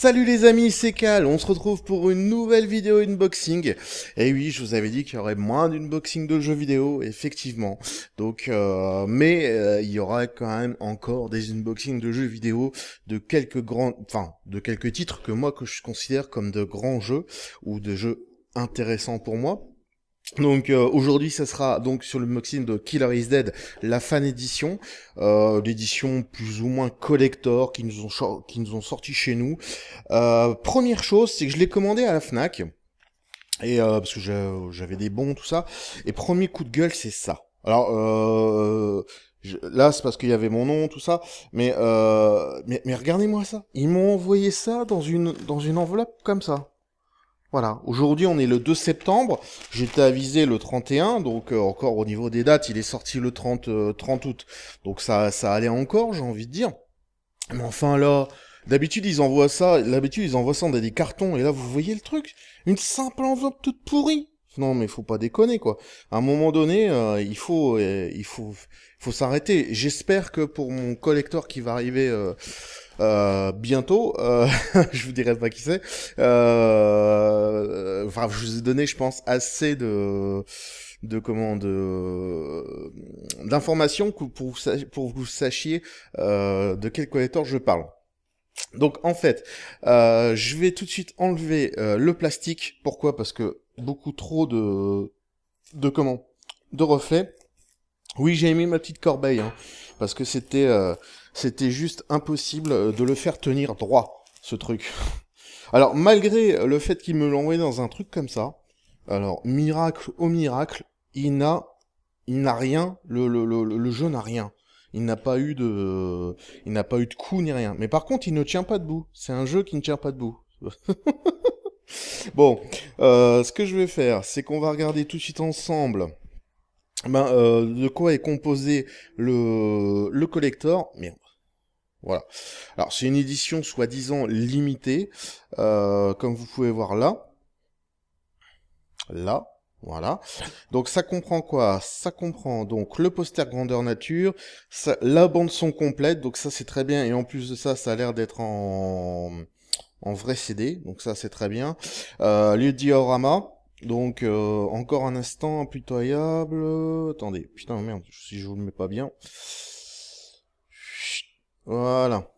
Salut les amis, c'est Cal, on se retrouve pour une nouvelle vidéo unboxing. Et oui, je vous avais dit qu'il y aurait moins d'unboxing de jeux vidéo, effectivement. Donc, il y aura quand même encore des unboxings de jeux vidéo de de quelques titres que je considère comme de grands jeux ou de jeux intéressants pour moi. Donc aujourd'hui ça sera donc sur le unboxing de Killer is Dead, la fan édition, l'édition plus ou moins collector qui nous ont sorti chez nous. Première chose, c'est que je l'ai commandé à la Fnac et parce que j'avais des bons tout ça. Et premier coup de gueule, c'est ça. Alors là c'est parce qu'il y avait mon nom tout ça, mais regardez-moi ça. Ils m'ont envoyé ça dans une enveloppe comme ça. Voilà, aujourd'hui on est le 2 septembre, j'étais avisé le 31, donc encore au niveau des dates, il est sorti le 30 août, donc ça allait encore, j'ai envie de dire. Mais enfin là, d'habitude ils envoient ça dans des cartons, et là vous voyez le truc, une simple enveloppe toute pourrie. Non mais faut pas déconner quoi. À un moment donné, il faut s'arrêter. J'espère que pour mon collector qui va arriver bientôt, je vous dirai pas qui c'est. Je vous ai donné, je pense, assez d'informations pour que vous sachiez de quel collector je parle. Donc en fait, je vais tout de suite enlever le plastique. Pourquoi? Parce que beaucoup trop de reflets. Oui, j'ai mis ma petite corbeille, hein, parce que c'était juste impossible de le faire tenir droit, ce truc. Alors, malgré le fait qu'il me l'envoie dans un truc comme ça, alors, miracle au miracle, il n'a rien, le jeu n'a rien. Il n'a pas eu de coup ni rien. Mais par contre, il ne tient pas debout. C'est un jeu qui ne tient pas debout. Bon, ce que je vais faire, c'est qu'on va regarder tout de suite ensemble de quoi est composé le collector. Merde. Voilà. Alors, c'est une édition soi-disant limitée, comme vous pouvez voir là. Là. Voilà. Donc, ça comprend quoi? Ça comprend donc le poster grandeur nature, la bande son complète, donc ça c'est très bien, et en plus de ça, ça a l'air d'être en vrai CD, donc ça c'est très bien. Le diorama. Donc, encore un instant impitoyable. Attendez, putain, merde, si je vous le mets pas bien. Voilà.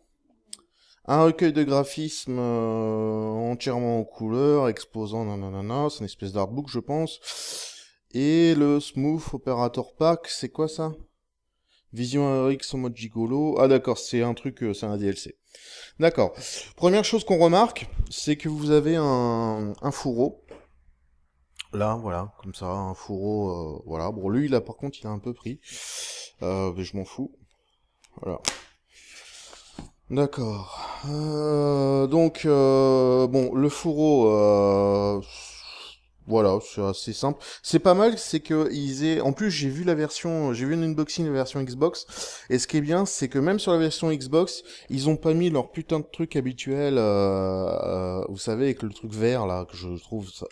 Un recueil de graphismes entièrement en couleur, exposant nanana, c'est une espèce d'artbook, je pense. Et le Smooth Operator Pack, c'est quoi ça? Vision RX en mode gigolo. Ah d'accord, c'est un truc, c'est un DLC. D'accord. Première chose qu'on remarque, c'est que vous avez un fourreau. Là, voilà, comme ça, un fourreau, voilà. Bon, lui, là, par contre, il a un peu pris. Mais je m'en fous. Voilà. D'accord. Bon, le fourreau, voilà, c'est assez simple. C'est pas mal, c'est que en plus, j'ai vu une unboxing de la version Xbox, et ce qui est bien, c'est que même sur la version Xbox, ils ont pas mis leur putain de truc habituel, vous savez, avec le truc vert, là, que je trouve ça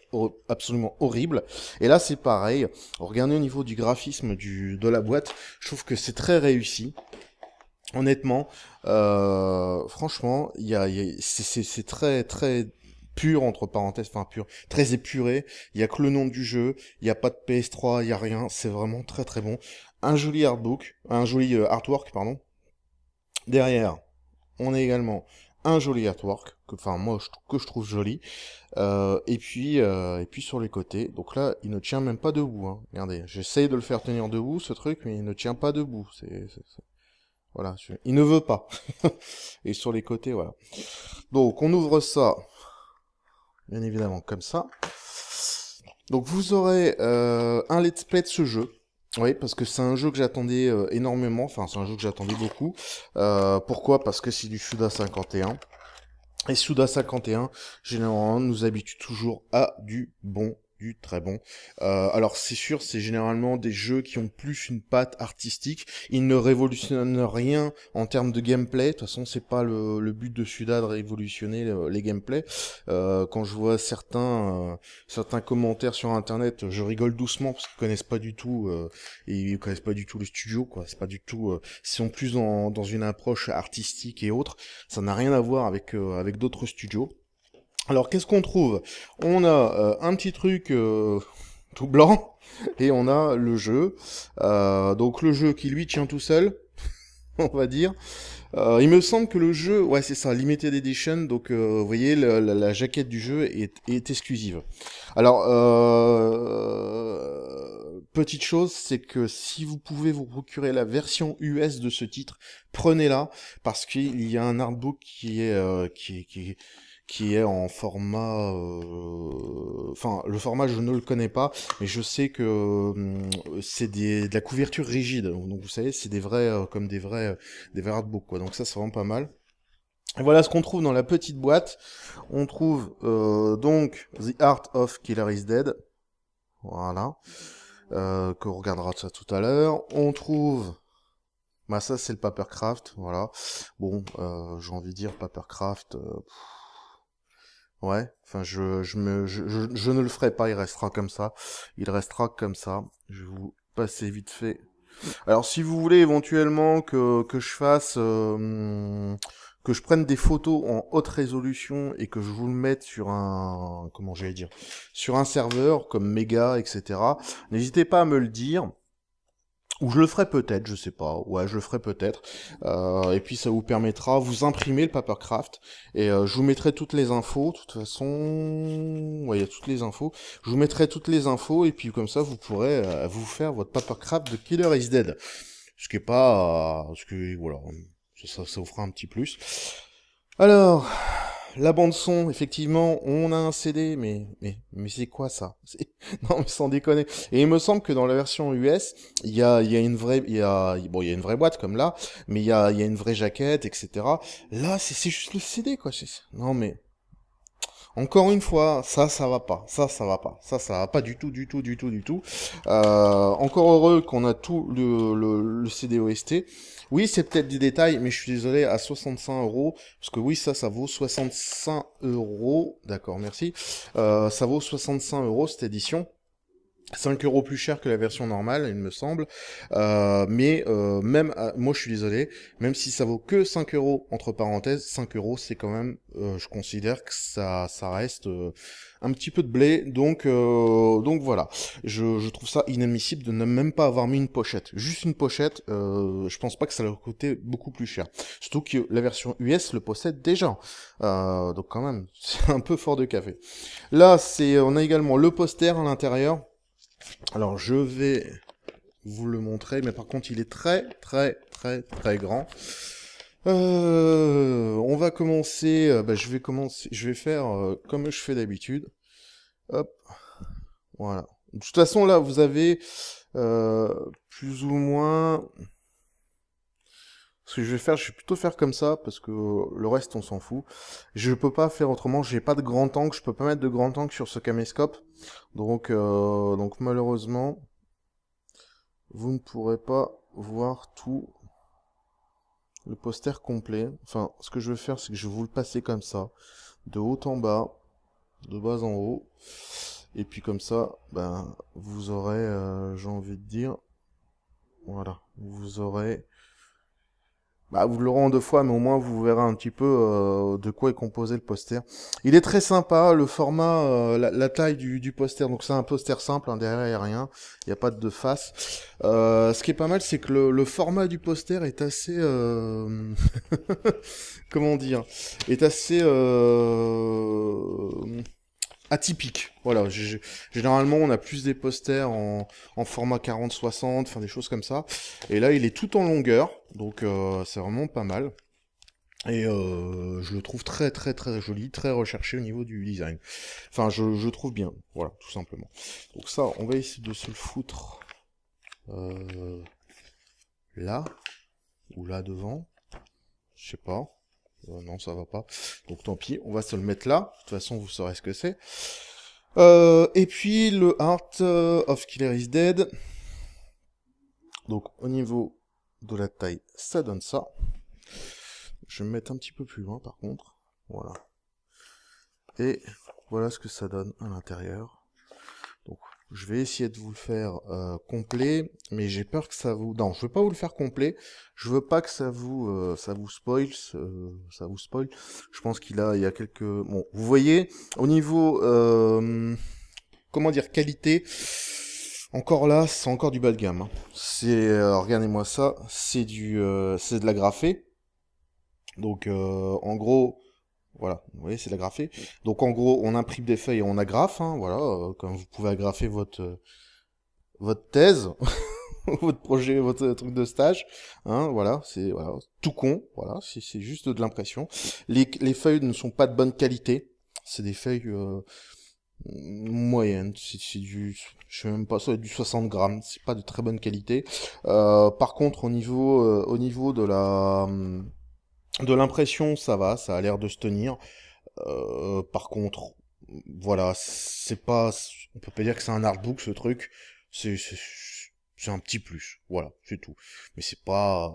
absolument horrible. Et là, c'est pareil. Regardez au niveau du graphisme de la boîte, je trouve que c'est très réussi. Honnêtement, franchement, c'est très très pur entre parenthèses, enfin pur, très épuré. Il y a que le nom du jeu, il y a pas de PS3, il y a rien. C'est vraiment très très bon. Un joli artwork, pardon. Derrière, on a également un joli artwork que je trouve joli. Et puis sur les côtés. Donc là, il ne tient même pas debout. Hein. Regardez, j'essaye de le faire tenir debout ce truc, mais il ne tient pas debout. Voilà, il ne veut pas. Et sur les côtés, voilà. Donc, on ouvre ça, bien évidemment, comme ça. Donc, vous aurez un let's play de ce jeu. Oui, parce que c'est un jeu que j'attendais énormément. Enfin, c'est un jeu que j'attendais beaucoup. Pourquoi? Parce que c'est du Suda 51. Et Suda 51, généralement, nous habitue toujours à du bon du très bon. Alors c'est sûr, c'est généralement des jeux qui ont plus une patte artistique. Ils ne révolutionnent rien en termes de gameplay. De toute façon, c'est pas le but de Suda de révolutionner les gameplays. Quand je vois certains commentaires sur internet, je rigole doucement parce qu'ils connaissent pas du tout et ils connaissent pas du tout le studio, quoi. C'est pas du tout. Ils sont plus dans une approche artistique et autres. Ça n'a rien à voir avec d'autres studios. Alors qu'est-ce qu'on trouve? On a un petit truc tout blanc et on a le jeu. Donc le jeu qui lui tient tout seul, on va dire. Il me semble que le jeu, ouais c'est ça, Limited Edition, donc vous voyez la jaquette du jeu est exclusive. Alors petite chose, c'est que si vous pouvez vous procurer la version US de ce titre, prenez-la parce qu'il y a un artbook qui est en format... Enfin, le format, je ne le connais pas, mais je sais que c'est de la couverture rigide. Donc, vous savez, c'est des vrais, comme des vrais artbooks, quoi. Donc ça, c'est vraiment pas mal. Et voilà ce qu'on trouve dans la petite boîte. On trouve donc The Art of Killer is Dead. Voilà. Qu'on regardera ça tout à l'heure. On trouve... Bah ça, c'est le Papercraft, voilà. Bon, j'ai envie de dire Papercraft... Ouais, enfin je ne le ferai pas, il restera comme ça. Il restera comme ça. Je vais vous passer vite fait. Alors si vous voulez éventuellement que je fasse que je prenne des photos en haute résolution et que je vous le mette sur un comment j'allais dire sur un serveur comme Mega, etc. N'hésitez pas à me le dire. Ou je le ferai peut-être, je sais pas. Ouais, je le ferai peut-être. Et puis ça vous permettra, vous imprimez le Papercraft et je vous mettrai toutes les infos. De toute façon, ouais, il y a toutes les infos. Je vous mettrai toutes les infos et puis comme ça vous pourrez vous faire votre Papercraft de Killer is Dead. Ce qui est pas, ce que voilà, ça vous fera un petit plus. Alors, la bande son, effectivement, on a un CD, mais c'est quoi ça? Non, mais sans déconner. Et il me semble que dans la version US, il y a une vraie, bon, il y a une vraie boîte comme là, mais il y a une vraie jaquette, etc. Là, c'est juste le CD, quoi. Non, mais encore une fois, ça va pas. Ça va pas. Ça va pas du tout, du tout, du tout, du tout. Encore heureux qu'on a tout le CD OST. Oui, c'est peut-être des détails, mais je suis désolé, à 65 euros, parce que oui, ça vaut 65 euros. D'accord, merci. Ça vaut 65 euros cette édition. 5 euros plus cher que la version normale, il me semble. Mais même, moi je suis désolé, même si ça vaut que 5 euros, entre parenthèses, 5 euros c'est quand même, je considère que ça reste un petit peu de blé. Donc voilà, je trouve ça inadmissible de ne même pas avoir mis une pochette. Juste une pochette, je pense pas que ça leur coûtait beaucoup plus cher. Surtout que la version US le possède déjà. Donc quand même, c'est un peu fort de café. Là, on a également le poster à l'intérieur. Alors je vais vous le montrer, mais par contre il est très très très très grand. On va commencer, je vais faire comme je fais d'habitude. Hop, voilà. De toute façon là vous avez plus ou moins... Ce que je vais plutôt faire comme ça, parce que le reste on s'en fout. Je peux pas faire autrement, j'ai pas de grand angle, je peux pas mettre de grand angle sur ce caméscope. Donc malheureusement, vous ne pourrez pas voir tout le poster complet. Enfin, ce que je vais faire, c'est que je vais vous le passer comme ça, de haut en bas, de bas en haut. Et puis comme ça, ben, vous aurez, j'ai envie de dire, voilà, vous aurez... Bah, vous l'aurez en deux fois, mais au moins vous verrez un petit peu de quoi est composé le poster. Il est très sympa, le format, la taille du poster, donc c'est un poster simple, hein, derrière il n'y a rien, il n'y a pas de face. Ce qui est pas mal, c'est que le format du poster est assez... comment dire? Est assez... atypique. Voilà, généralement on a plus des posters en format 40-60, enfin des choses comme ça. Et là il est tout en longueur, donc c'est vraiment pas mal. Et je le trouve très très très joli, très recherché au niveau du design. Enfin je trouve bien, voilà, tout simplement. Donc ça, on va essayer de se le foutre là, ou là devant, je sais pas. Non, ça va pas. Donc tant pis, on va se le mettre là. De toute façon, vous saurez ce que c'est. Et puis le Art of Killer is Dead. Donc au niveau de la taille, ça donne ça. Je vais me mettre un petit peu plus loin par contre. Voilà. Et voilà ce que ça donne à l'intérieur. Donc je vais essayer de vous le faire complet, mais j'ai peur que ça vous... Non, je veux pas vous le faire complet. Je veux pas que ça vous spoil. Ça vous spoil. Je pense il y a quelques... Bon, vous voyez, au niveau... comment dire, qualité... Encore là, c'est encore du bas de gamme. Hein. C'est, regardez-moi ça, c'est de la graphée. Donc, en gros, voilà, vous voyez, c'est de la graphée. Donc, en gros, on imprime des feuilles et on agrafe, hein, voilà, comme vous pouvez agrafer votre thèse, votre projet, votre truc de stage, hein, voilà, c'est voilà, tout con, voilà, c'est juste de l'impression. Les feuilles ne sont pas de bonne qualité, c'est des feuilles moyennes, c'est du, je sais même pas, ça doit être du 60 grammes, c'est pas de très bonne qualité. Par contre, au niveau de l'impression, ça va, ça a l'air de se tenir. Par contre, voilà, c'est pas, on peut pas dire que c'est un artbook ce truc, c'est un petit plus, voilà, c'est tout. Mais c'est pas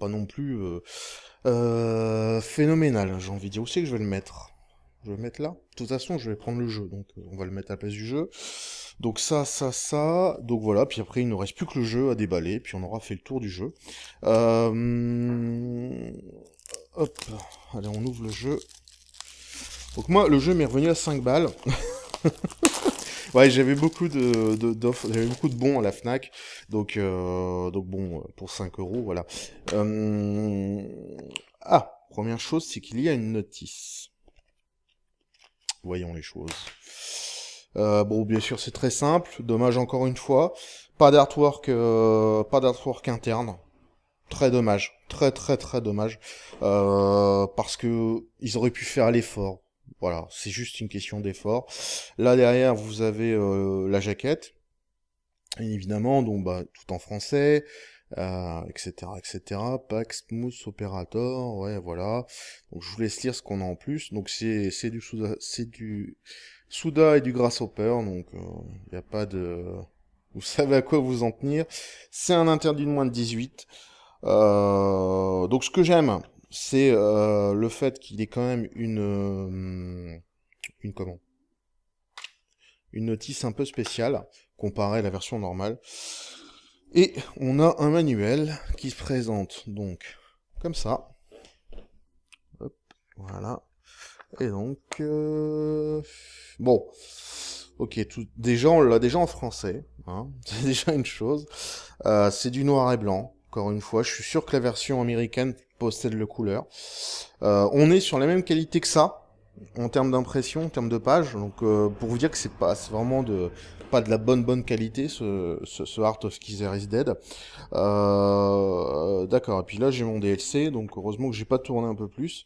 non plus phénoménal, j'ai envie de dire. Où c'est que je vais le mettre? Je vais le mettre là. De toute façon, je vais prendre le jeu, donc on va le mettre à la place du jeu. Donc ça. Donc voilà, puis après, il ne reste plus que le jeu à déballer, puis on aura fait le tour du jeu. Hop, allez, on ouvre le jeu. Donc moi, le jeu m'est revenu à 5 balles. Ouais, j'avais beaucoup d'offres, j'avais beaucoup de bons à la Fnac. Donc bon, pour 5 euros, voilà. Ah, première chose, c'est qu'il y a une notice. Voyons les choses. Bon, bien sûr, c'est très simple. Dommage encore une fois. Pas d'artwork interne. Très dommage. Très dommage. Parce que ils auraient pu faire l'effort. Voilà, c'est juste une question d'effort. Là derrière, vous avez la jaquette. Et évidemment, donc bah tout en français, etc. Pax Smooth Operator, ouais, voilà. Donc je vous laisse lire ce qu'on a en plus. Donc c'est du Souda et du Grasshopper, donc il n'y a pas de... Vous savez à quoi vous en tenir. C'est un interdit de moins de 18. Donc ce que j'aime, c'est le fait qu'il ait quand même une notice un peu spéciale, comparée à la version normale. Et on a un manuel qui se présente donc comme ça. Hop, voilà. Et donc... Bon... Ok, déjà, on l'a déjà en français, hein. C'est déjà une chose. C'est du noir et blanc, encore une fois. Je suis sûr que la version américaine possède le couleur. On est sur la même qualité que ça, en termes d'impression, en termes de page. Donc, pour vous dire que c'est vraiment pas de la bonne qualité, ce Art of Killer is Dead. D'accord, et puis là, j'ai mon DLC, donc heureusement que j'ai pas tourné un peu plus.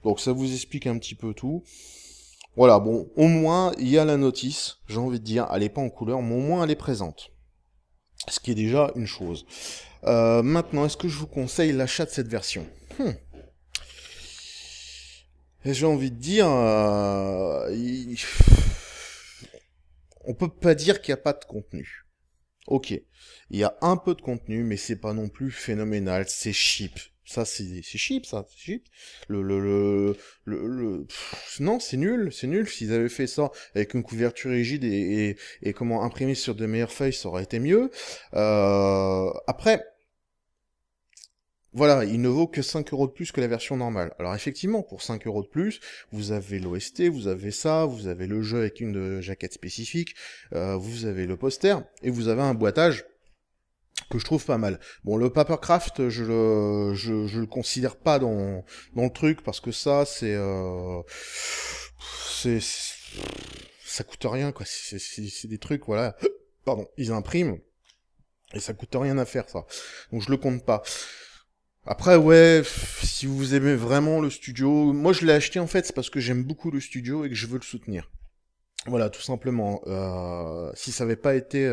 Donc, ça vous explique un petit peu tout. Voilà, bon, au moins, il y a la notice, j'ai envie de dire, elle est pas en couleur, mais au moins elle est présente. Ce qui est déjà une chose. Maintenant, est-ce que je vous conseille l'achat de cette version? Et j'ai envie de dire, on peut pas dire qu'il n'y a pas de contenu. Ok, il y a un peu de contenu, mais c'est pas non plus phénoménal, c'est cheap. Ça, c'est cheap, ça, c'est cheap. Non, c'est nul. S'ils avaient fait ça avec une couverture rigide et comment imprimer sur de meilleures feuilles, ça aurait été mieux. Après, voilà, il ne vaut que 5 euros de plus que la version normale. Alors effectivement, pour 5 euros de plus, vous avez l'OST, vous avez ça, vous avez le jeu avec une jaquette spécifique, vous avez le poster, et vous avez un boitage que je trouve pas mal. Bon, le papercraft, je le considère pas dans le truc parce que ça, ça coûte rien, quoi. C'est des trucs, voilà. Pardon, ils impriment et ça coûte rien à faire, ça. Donc je le compte pas. Après, ouais, si vous aimez vraiment le studio, moi je l'ai acheté en fait, c'est parce que j'aime beaucoup le studio et que je veux le soutenir. Voilà, tout simplement. Si ça avait pas été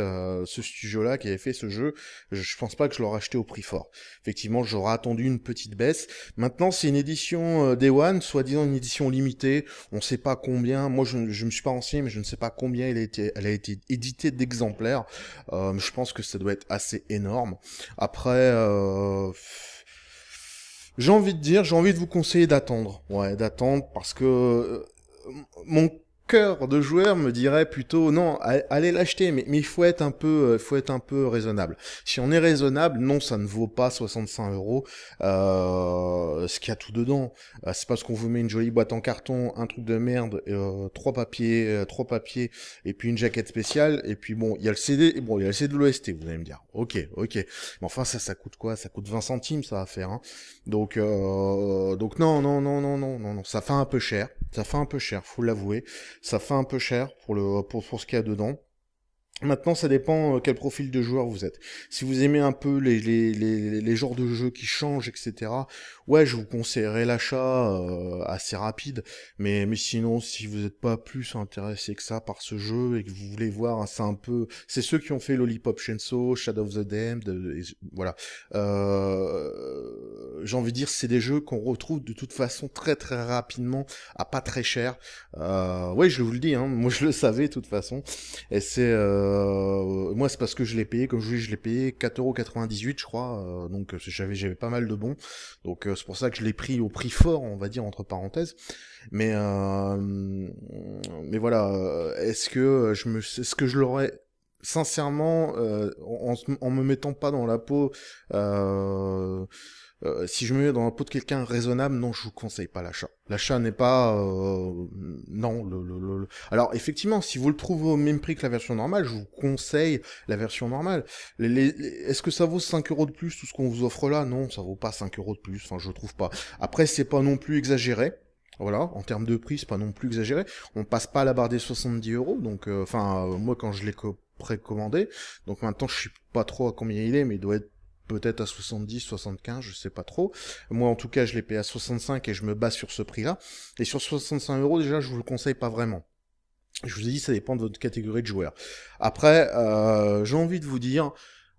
ce studio-là qui avait fait ce jeu, je pense pas que je l'aurais acheté au prix fort. Effectivement, j'aurais attendu une petite baisse. Maintenant, c'est une édition Day One, soi-disant une édition limitée. On sait pas combien. Moi, je me suis pas renseigné, mais je ne sais pas combien elle a été éditée d'exemplaires. Je pense que ça doit être assez énorme. Après, j'ai envie de vous conseiller d'attendre. Ouais, d'attendre parce que mon cœur de joueur me dirait plutôt non, allez l'acheter, mais faut être un peu raisonnable. Si on est raisonnable, non, ça ne vaut pas 65 euros. Ce qu'il y a tout dedans, c'est parce qu'on vous met une jolie boîte en carton, un truc de merde, trois papiers, et puis une jaquette spéciale, et puis bon, il y a le CD, bon, il y a le CD de l'OST, vous allez me dire. Ok, ok, mais enfin ça coûte quoi? Ça coûte 20 centimes, ça va faire. Hein. Donc non, ça fait un peu cher. Ça fait un peu cher, faut l'avouer. Ça fait un peu cher pour ce qu'il y a dedans. Maintenant, ça dépend quel profil de joueur vous êtes. Si vous aimez un peu les genres de jeux qui changent, etc., ouais, je vous conseillerais l'achat assez rapide. Mais sinon, si vous n'êtes pas plus intéressé que ça par ce jeu et que vous voulez voir, hein, c'est un peu... C'est ceux qui ont fait Lollipop Chainsaw, Shadow of the Damned, voilà. J'ai envie de dire, c'est des jeux qu'on retrouve de toute façon très très rapidement, à pas très cher. Ouais, je vous le dis, hein, moi je le savais de toute façon. Et moi c'est parce que je l'ai payé, comme je vous dis, je l'ai payé 4,98 € je crois, donc j'avais pas mal de bons, donc c'est pour ça que je l'ai pris au prix fort, on va dire entre parenthèses. Mais voilà, est-ce que je l'aurais sincèrement en me mettant pas dans la peau si je me mets dans la peau de quelqu'un raisonnable, non, je vous conseille pas l'achat. L'achat n'est pas... non, Alors, effectivement, si vous le trouvez au même prix que la version normale, je vous conseille la version normale. Est-ce que ça vaut 5 euros de plus, tout ce qu'on vous offre là? Non, ça vaut pas 5 euros de plus, enfin, je trouve pas. Après, c'est pas non plus exagéré. Voilà, en termes de prix, c'est pas non plus exagéré. On passe pas à la barre des 70 euros, donc, moi, quand je l'ai précommandé, donc maintenant, je sais pas trop à combien il est, mais il doit être peut-être à 70, 75, je sais pas trop. Moi, en tout cas, je l'ai payé à 65 et je me base sur ce prix-là. Et sur 65 euros, déjà, je vous le conseille pas vraiment. Je vous ai dit, ça dépend de votre catégorie de joueurs. Après, j'ai envie de vous dire,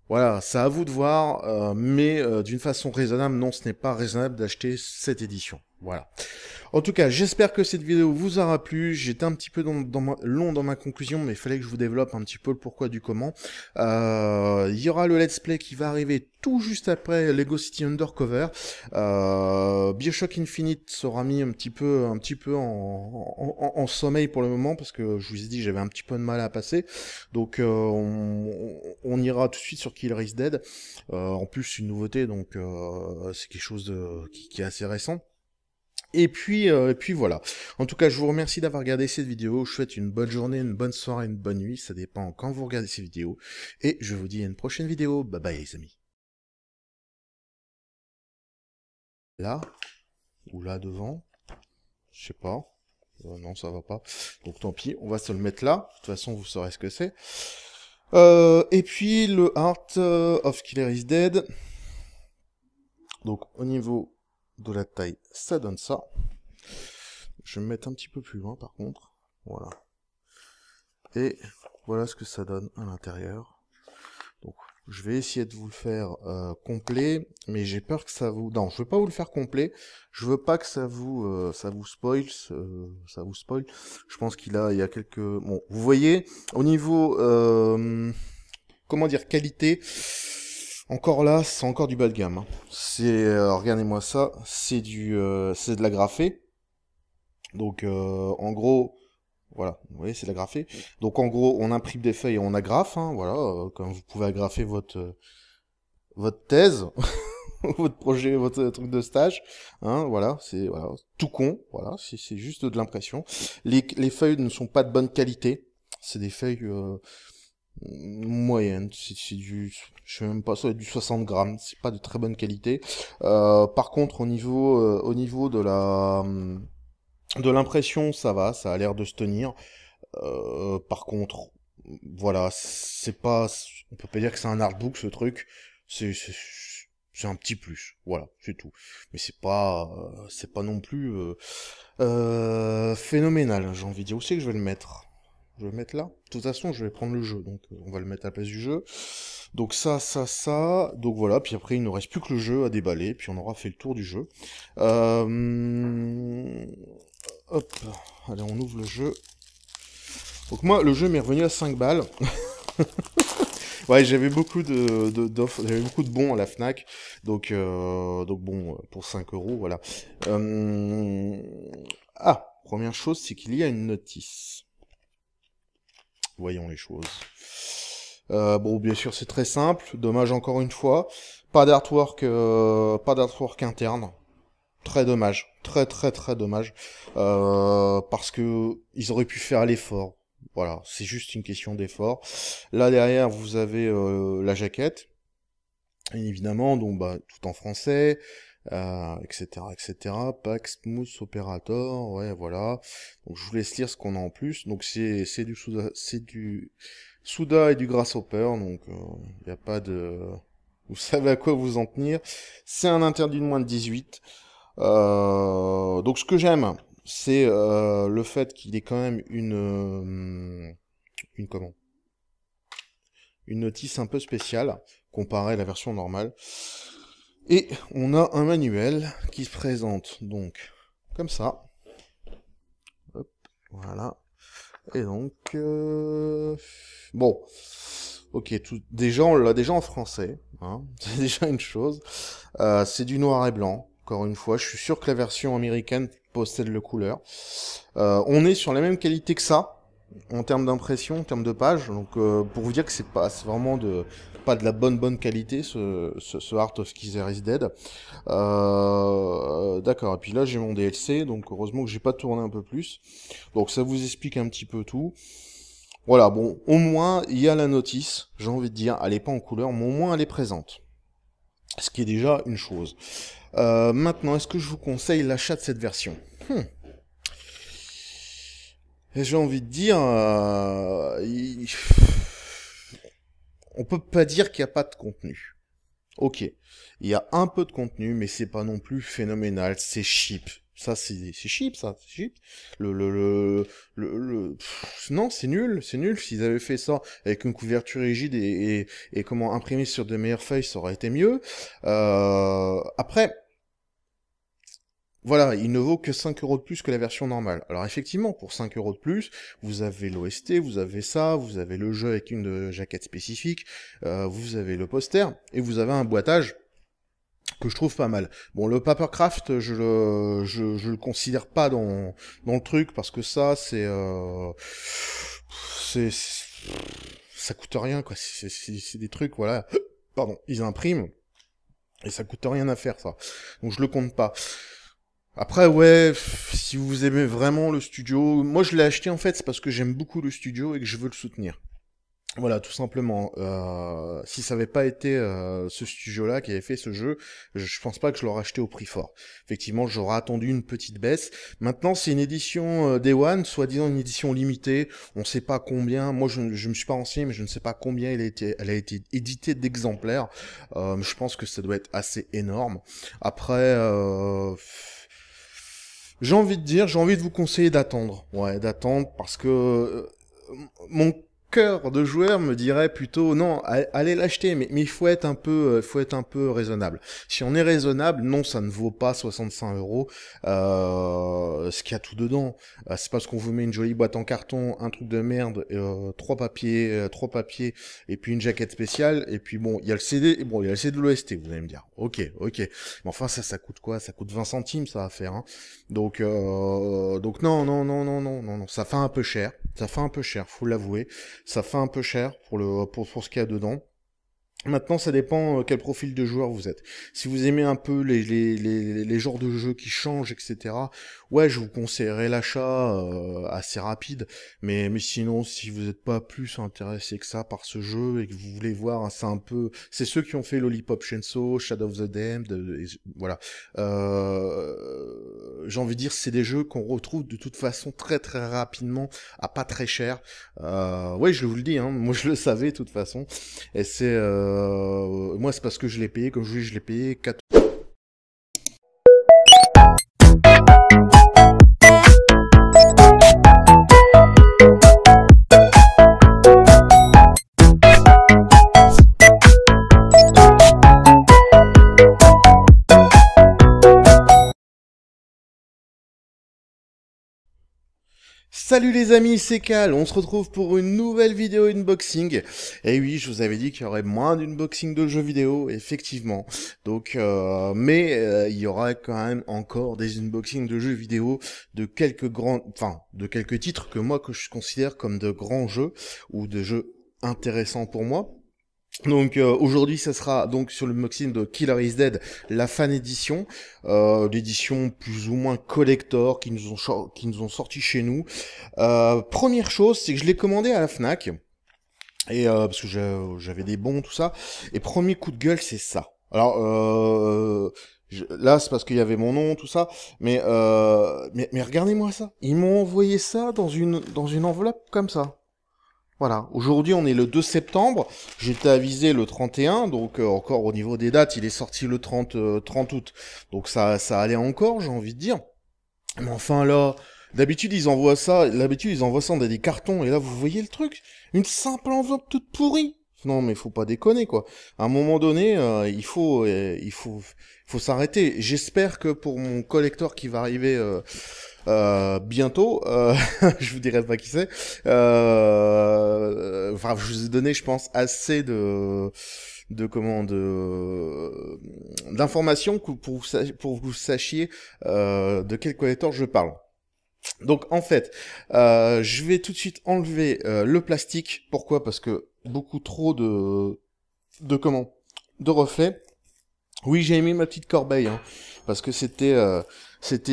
voilà, c'est à vous de voir, mais d'une façon raisonnable, non, ce n'est pas raisonnable d'acheter cette édition. Voilà. En tout cas, j'espère que cette vidéo vous aura plu. J'étais un petit peu long dans ma conclusion, mais il fallait que je vous développe un petit peu le pourquoi du comment. Il y aura le let's play qui va arriver tout juste après Lego City Undercover. BioShock Infinite sera mis un petit peu en sommeil pour le moment, parce que je vous ai dit j'avais un petit peu de mal à passer. Donc on ira tout de suite sur Kill Race Dead. En plus, une nouveauté, donc c'est quelque chose qui est assez récent. Et puis voilà. En tout cas, je vous remercie d'avoir regardé cette vidéo. Je vous souhaite une bonne journée, une bonne soirée, une bonne nuit. Ça dépend quand vous regardez ces vidéos. Et je vous dis à une prochaine vidéo. Bye bye les amis. Là, ou là devant, je sais pas. Non, ça va pas. Donc tant pis, on va se le mettre là. De toute façon, vous saurez ce que c'est. Et puis le Art of Killer is Dead. Donc au niveau de la taille, ça donne ça. Je vais me mettre un petit peu plus loin par contre. Voilà. Et voilà ce que ça donne à l'intérieur. Donc je vais essayer de vous le faire complet, mais j'ai peur que ça vous... Non, je veux pas vous le faire complet. Je veux pas que ça vous spoil. Ça vous spoil. Je pense il y a quelques... Bon, vous voyez, au niveau... comment dire, qualité... Encore là, c'est encore du bas de gamme. Hein. Regardez-moi ça, c'est de la graphée. Donc, en gros, voilà, vous voyez, c'est de la graphée. Donc, en gros, on imprime des feuilles et on agrafe, hein, voilà, comme vous pouvez agrafer votre thèse, votre projet, votre truc de stage, hein, voilà, c'est voilà, tout con, voilà, c'est juste de l'impression. Les feuilles ne sont pas de bonne qualité, c'est des feuilles moyennes, c'est je sais même pas, ça va être du 60 grammes, c'est pas de très bonne qualité. Par contre, au niveau de l'impression, ça va, ça a l'air de se tenir. Par contre, voilà, c'est pas, on peut pas dire que c'est un artbook ce truc. C'est un petit plus, voilà, c'est tout. Mais c'est pas non plus phénoménal. J'ai envie de dire où c'est que je vais le mettre. Je vais mettre là. De toute façon, je vais prendre le jeu, donc on va le mettre à la place du jeu. Donc ça. Donc voilà, puis après, il ne nous reste plus que le jeu à déballer, puis on aura fait le tour du jeu. Hop, allez, on ouvre le jeu. Donc moi, le jeu m'est revenu à 5 balles. Ouais, j'avais beaucoup d'offres, j'avais beaucoup de bons à la Fnac, donc bon, pour 5 euros, voilà. Première chose, c'est qu'il y a une notice. Voyons les choses. Bon, bien sûr, c'est très simple. Dommage encore une fois. Pas d'artwork interne. Très dommage. Très dommage. Parce que ils auraient pu faire l'effort. Voilà, c'est juste une question d'effort. Là derrière, vous avez la jaquette. Et évidemment, donc bah tout en français. Etc. Pax Smooth Operator, ouais, voilà. Donc je vous laisse lire ce qu'on a en plus. Donc c'est du Souda et du Grasshopper, donc il n'y a pas de... Vous savez à quoi vous en tenir. C'est un interdit de moins de 18. Donc ce que j'aime, c'est le fait qu'il ait quand même une notice un peu spéciale, comparée à la version normale. Et on a un manuel qui se présente donc comme ça. Hop, voilà. Et donc, bon, ok, déjà on l'a déjà en français, hein, c'est déjà une chose. C'est du noir et blanc, encore une fois. Je suis sûr que la version américaine possède le couleur. On est sur la même qualité que ça, en termes d'impression, en termes de page. Donc, pour vous dire que c'est vraiment pas de la bonne qualité, ce Heart of Killer is Dead. D'accord, et puis là j'ai mon DLC, donc heureusement que j'ai pas tourné un peu plus. Donc ça vous explique un petit peu tout. Voilà, bon, au moins il y a la notice, j'ai envie de dire, elle est pas en couleur, mais au moins elle est présente. Ce qui est déjà une chose. Maintenant, est-ce que je vous conseille l'achat de cette version? J'ai envie de dire... On peut pas dire qu'il n'y a pas de contenu. Ok, il y a un peu de contenu, mais c'est pas non plus phénoménal, c'est cheap. Ça, c'est cheap, ça, c'est cheap. Non, c'est nul. S'ils avaient fait ça avec une couverture rigide et comment imprimer sur de meilleures feuilles, ça aurait été mieux. Après, voilà, il ne vaut que 5 euros de plus que la version normale. Alors effectivement, pour 5 euros de plus, vous avez l'OST, vous avez ça, vous avez le jeu avec une jaquette spécifique, vous avez le poster, et vous avez un boitage que je trouve pas mal. Bon, le Papercraft, je le considère pas dans le truc, parce que ça, ça coûte rien, quoi. C'est des trucs, voilà. Pardon, ils impriment, et ça coûte rien à faire, ça. Donc je le compte pas. Après, ouais, si vous aimez vraiment le studio, moi je l'ai acheté en fait, c'est parce que j'aime beaucoup le studio et que je veux le soutenir. Voilà, tout simplement. Si ça avait pas été ce studio-là qui avait fait ce jeu, je pense pas que je l'aurais acheté au prix fort. Effectivement, j'aurais attendu une petite baisse. Maintenant, c'est une édition Day One, soi-disant une édition limitée. On sait pas combien. Moi, je me suis pas renseigné, mais je ne sais pas combien elle a été éditée d'exemplaires. Je pense que ça doit être assez énorme. Après, j'ai envie de vous conseiller d'attendre. Ouais, d'attendre parce que mon cœur de joueur me dirait plutôt non, allez l'acheter, mais il faut être un peu raisonnable. Si on est raisonnable, non, ça ne vaut pas 65 euros. Ce qu'il y a tout dedans, c'est parce qu'on vous met une jolie boîte en carton, un truc de merde, trois papiers, et puis une jaquette spéciale, et puis bon, il y a le CD, et bon, il y a le CD de l'OST, vous allez me dire. Ok, mais enfin ça coûte quoi? Ça coûte 20 centimes, ça à faire, hein. Donc non, ça fait un peu cher. Faut l'avouer. Ça fait un peu cher pour ce qu'il y a dedans. Maintenant, ça dépend quel profil de joueur vous êtes. Si vous aimez un peu les genres de jeux qui changent, etc., ouais, je vous conseillerais l'achat assez rapide. Mais sinon, si vous n'êtes pas plus intéressé que ça par ce jeu et que vous voulez voir, hein, c'est ceux qui ont fait Lollipop Chainsaw, Shadow of the Damned, voilà. J'ai envie de dire, c'est des jeux qu'on retrouve de toute façon très rapidement à pas très cher. Ouais, je vous le dis, hein, moi je le savais de toute façon. Et c'est moi c'est parce que je l'ai payé, comme je vous dis, je l'ai payé 4 Salut les amis, c'est Cal, on se retrouve pour une nouvelle vidéo unboxing. Et oui, je vous avais dit qu'il y aurait moins d'unboxing de jeux vidéo, effectivement. Donc, il y aura quand même encore des unboxings de jeux vidéo de quelques de quelques titres que je considère comme de grands jeux ou de jeux intéressants pour moi. Donc aujourd'hui ça sera donc sur le unboxing de Killer is Dead, la fan édition, l'édition plus ou moins collector qui nous ont sorti chez nous. Première chose, c'est que je l'ai commandé à la Fnac, et parce que j'avais des bons, tout ça, et premier coup de gueule c'est ça. Alors là c'est parce qu'il y avait mon nom, tout ça, mais regardez-moi ça, ils m'ont envoyé ça dans une enveloppe comme ça. Voilà, aujourd'hui on est le 2 septembre, j'étais avisé le 31, donc encore au niveau des dates, il est sorti le 30 août, donc ça allait encore, j'ai envie de dire. Mais enfin là, d'habitude ils envoient ça dans des cartons, et là vous voyez le truc, une simple enveloppe toute pourrie. Non mais faut pas déconner quoi. À un moment donné, il faut s'arrêter. J'espère que pour mon collector qui va arriver bientôt, je vous dirai pas qui c'est. Enfin, je vous ai donné, je pense, assez d'informations pour que vous sachiez de quel collector je parle. Donc en fait, je vais tout de suite enlever le plastique. Pourquoi? Parce que beaucoup trop de reflets. Oui, j'ai mis ma petite corbeille, hein, parce que c'était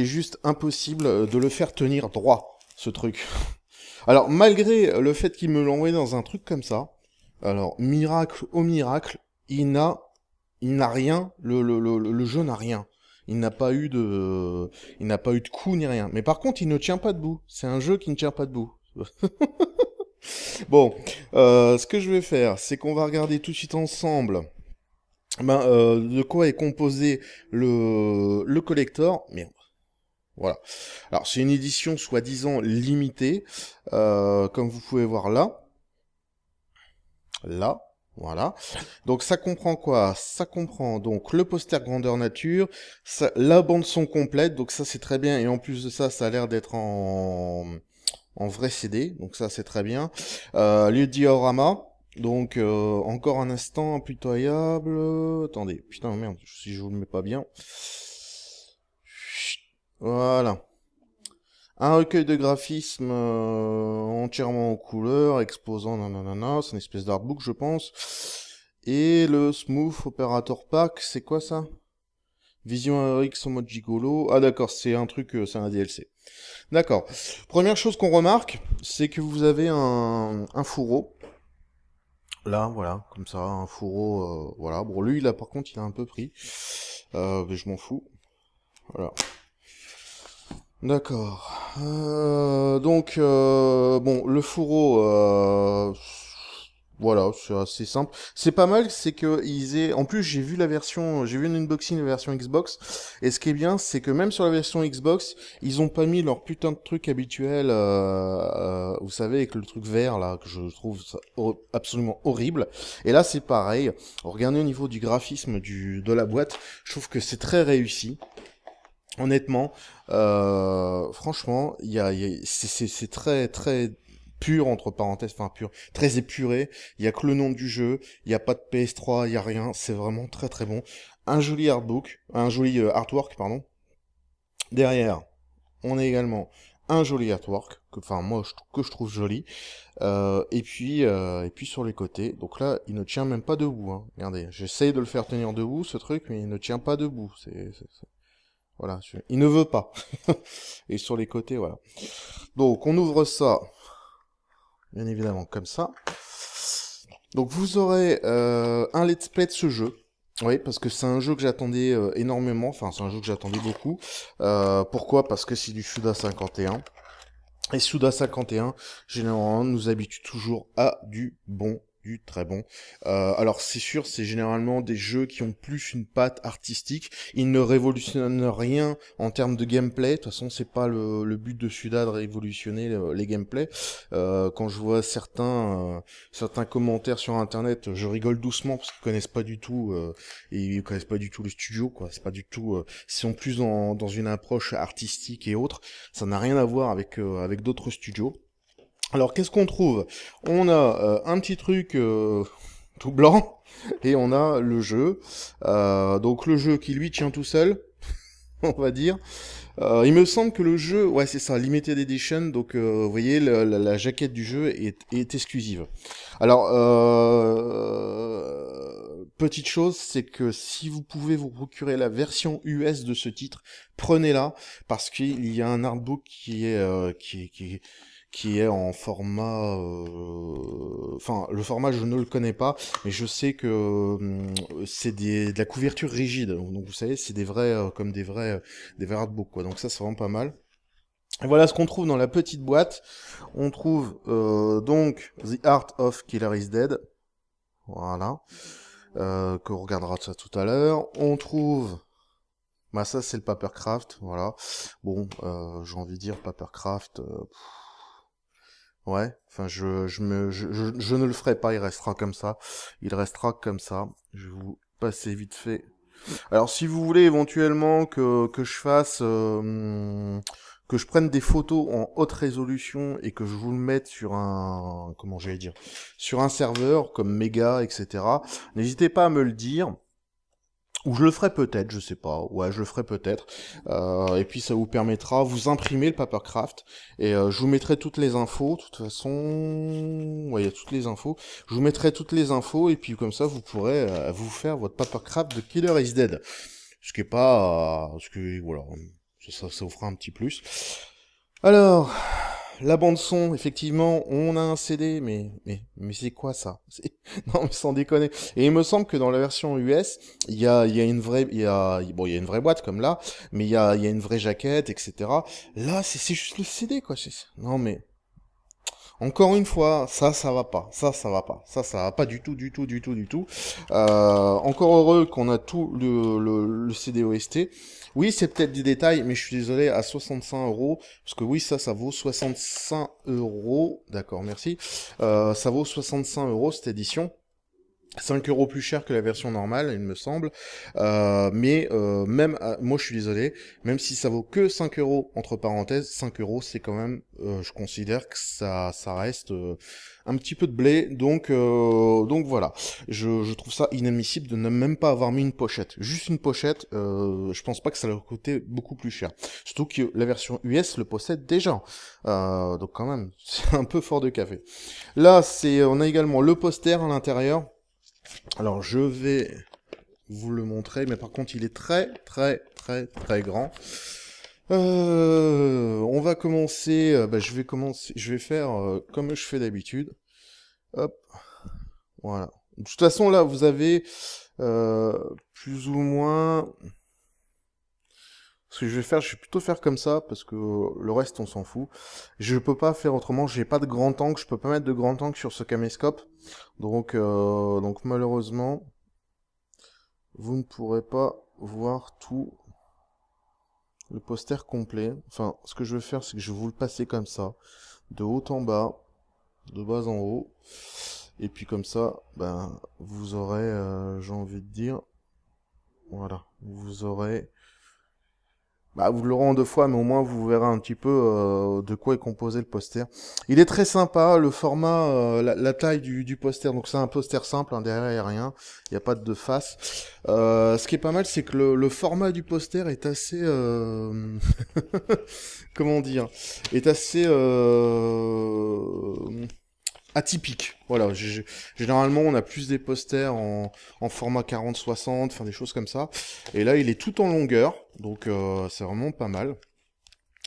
juste impossible de le faire tenir droit, ce truc. Alors malgré le fait qu'il me l'envoie dans un truc comme ça, alors miracle au miracle, il n'a rien, le jeu n'a rien. Il n'a pas eu de coup ni rien. Mais par contre, il ne tient pas debout. C'est un jeu qui ne tient pas debout. Bon, ce que je vais faire, c'est qu'on va regarder tout de suite ensemble de quoi est composé le collector. Merde. Voilà. Alors, c'est une édition soi-disant limitée, comme vous pouvez voir là. Là. Voilà. Donc ça comprend quoi? Ça comprend donc le poster grandeur nature, la bande son complète, donc ça c'est très bien, et en plus de ça, ça a l'air d'être en vrai CD, donc ça c'est très bien. Le diorama, donc encore un instant impitoyable. Attendez, putain merde, si je vous le mets pas bien. Voilà. Un recueil de graphismes entièrement en couleur, exposant nanana, c'est une espèce d'artbook je pense. Et le Smooth Operator Pack, c'est quoi ça? Vision RX en mode gigolo. Ah d'accord, c'est un truc, c'est un DLC. D'accord. Première chose qu'on remarque, c'est que vous avez un fourreau. Là, voilà, comme ça, un fourreau, voilà. Bon, lui, là, par contre, il a un peu pris. Mais je m'en fous. Voilà. D'accord. Bon, le fourreau, voilà, c'est assez simple. C'est pas mal, c'est que en plus, j'ai vu une unboxing de la version Xbox, et ce qui est bien, c'est que même sur la version Xbox, ils ont pas mis leur putain de truc habituel, vous savez, avec le truc vert, là, que je trouve ça absolument horrible. Et là, c'est pareil. Regardez au niveau du graphisme de la boîte, je trouve que c'est très réussi. Honnêtement, franchement, c'est très très pur entre parenthèses, enfin pur, très épuré. Il y a que le nom du jeu, il n'y a pas de PS3, il y a rien. C'est vraiment très très bon. Un joli artwork, pardon. Derrière, on a également un joli artwork que je trouve joli. Et puis sur les côtés. Donc là, il ne tient même pas debout. Hein. Regardez, j'essaye de le faire tenir debout ce truc, mais il ne tient pas debout. Voilà, il ne veut pas. Et sur les côtés, voilà. Donc, on ouvre ça, bien évidemment, comme ça. Donc, vous aurez un let's play de ce jeu. Oui, parce que c'est un jeu que j'attendais énormément. Enfin, c'est un jeu que j'attendais beaucoup. Pourquoi? Parce que c'est du Suda 51. Et Suda 51, généralement, nous habitue toujours à du bon du très bon. Alors c'est sûr, c'est généralement des jeux qui ont plus une patte artistique. Ils ne révolutionnent rien en termes de gameplay. De toute façon, c'est pas le but de Suda de révolutionner les gameplays. Quand je vois certains commentaires sur internet, je rigole doucement parce qu'ils connaissent pas du tout et ils connaissent pas du tout le studio, quoi. C'est pas du tout. Ils sont plus dans une approche artistique et autres. Ça n'a rien à voir avec d'autres studios. Alors, qu'est-ce qu'on trouve? On a un petit truc tout blanc, et on a le jeu. Donc le jeu qui lui tient tout seul, on va dire. Il me semble que le jeu, ouais c'est ça, Limited Edition, donc vous voyez, la jaquette du jeu est exclusive. Alors, petite chose, c'est que si vous pouvez vous procurer la version US de ce titre, prenez-la, parce qu'il y a un artbook qui est en format... Enfin, le format, je ne le connais pas, mais je sais que c'est de la couverture rigide. Donc, vous savez, c'est des vrais, comme des vrais artbooks, quoi. Donc ça, c'est vraiment pas mal. Et voilà ce qu'on trouve dans la petite boîte. On trouve donc The Art of Killer is Dead. Voilà. Qu'on regardera ça tout à l'heure. On trouve... Bah ça, c'est le Papercraft, voilà. Bon, j'ai envie de dire Papercraft... Ouais, enfin je ne le ferai pas, il restera comme ça. Il restera comme ça. Je vais vous passer vite fait. Alors si vous voulez éventuellement que je fasse que je prenne des photos en haute résolution et que je vous le mette sur un comment j'allais dire sur un serveur comme Mega, etc. N'hésitez pas à me le dire. Ou je le ferai peut-être, je sais pas. Ouais, je le ferai peut-être. Et puis ça vous permettra, vous imprimer le Papercraft. Et je vous mettrai toutes les infos. De toute façon, ouais, il y a toutes les infos. Je vous mettrai toutes les infos et puis comme ça, vous pourrez vous faire votre Papercraft de Killer is Dead. Ce qui est pas, ce que voilà, ça vous fera un petit plus. Alors. La bande son, effectivement, on a un CD, mais c'est quoi ça? Non, mais sans déconner. Et il me semble que dans la version US, il y a une vraie, il y a une vraie boîte comme là, mais il y a une vraie jaquette, etc. Là, c'est juste le CD, quoi. Non, mais encore une fois, ça va pas. Ça va pas. Ça va pas du tout, du tout, du tout, du tout. Encore heureux qu'on a tout le CD OST. Oui, c'est peut-être des détails, mais je suis désolé, à 65 €, parce que oui, ça vaut 65 €. D'accord, merci. Ça vaut 65 € cette édition. 5 € plus cher que la version normale, il me semble. Mais même, moi je suis désolé, même si ça vaut que 5 € entre parenthèses, 5 € c'est quand même, je considère que ça reste un petit peu de blé. Donc voilà, je trouve ça inadmissible de ne même pas avoir mis une pochette. Juste une pochette, je pense pas que ça leur coûtait beaucoup plus cher. Surtout que la version US le possède déjà. Donc quand même, c'est un peu fort de café. Là, on a également le poster à l'intérieur. Alors je vais vous le montrer, mais par contre il est très très très très grand. On va commencer, je vais faire comme je fais d'habitude. Hop, voilà. De toute façon là vous avez plus ou moins... Ce que je vais faire, je vais plutôt faire comme ça, parce que le reste, on s'en fout. Je peux pas faire autrement, j'ai pas de grand angle, je peux pas mettre de grand angle sur ce caméscope. Donc malheureusement, vous ne pourrez pas voir tout le poster complet. Enfin, ce que je vais faire, c'est que je vais vous le passer comme ça, de haut en bas, de bas en haut. Et puis comme ça, ben, vous aurez, j'ai envie de dire, voilà, vous aurez... Bah, vous l'aurez en deux fois, mais au moins vous verrez un petit peu de quoi est composé le poster. Il est très sympa, le format, la taille du poster. Donc c'est un poster simple, hein, derrière il n'y a rien, il n'y a pas de face. Ce qui est pas mal, c'est que le format du poster est assez... comment dire? Est assez... atypique. Voilà, généralement on a plus des posters en format 40-60, enfin des choses comme ça. Et là il est tout en longueur, donc c'est vraiment pas mal.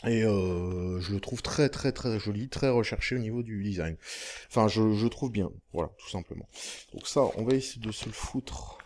Et je le trouve très très très joli, très recherché au niveau du design. Enfin je trouve bien, voilà, tout simplement. Donc ça, on va essayer de se le foutre